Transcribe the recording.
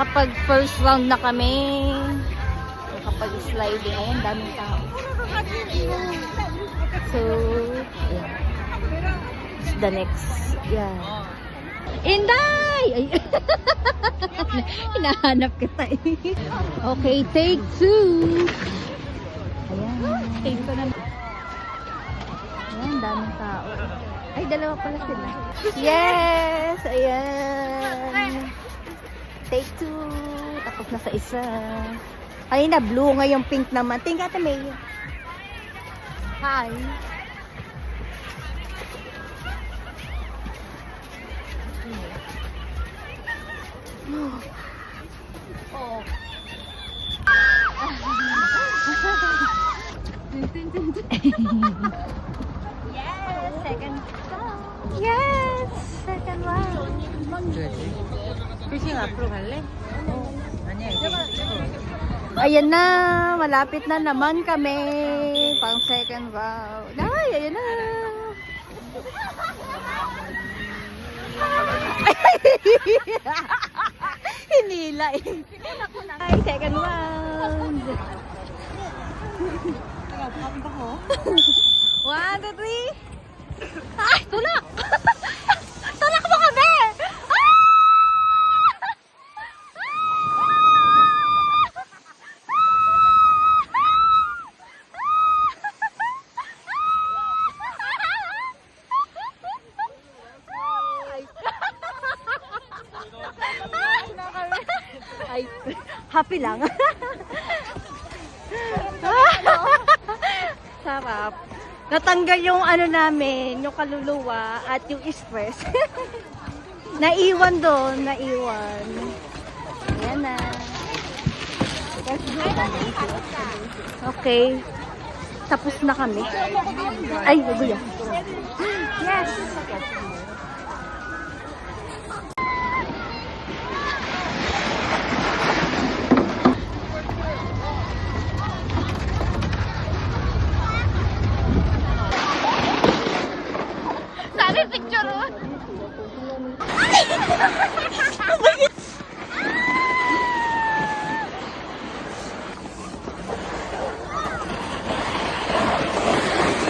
Nakapag first round na kami. Nakapag-sliding. Ayan, daming tao. So, ayan. It's the next. Yeah. Inday! Ay. Hinahanap kita eh. Okay, take 2. Ayan. Take ko na. Ayan, daming tao. Ay, dalawa pala sila. Yes! Ayan. Take 2. Tapos na sa isa. Kanina blue, ngayon pink naman. Tingka May. Hi. Oh. Yes, second round. Yes, second round. 피싱 앞으로 갈래? 아니야 이제 Ayan na, malapit na naman kami. Pang second round. Ay, ayan na. Hinila eh. Ay, second round. 1, 2, 3. Ay, tulak! Tulak mo kami! Ay, happy lang. Sarap. Natanggal yung ano namin, yung kaluluwa at yung stress. Naiwan doon, naiwan. Ayan na. Okay. Tapos na kami. Ay, guguya. Yes! Picture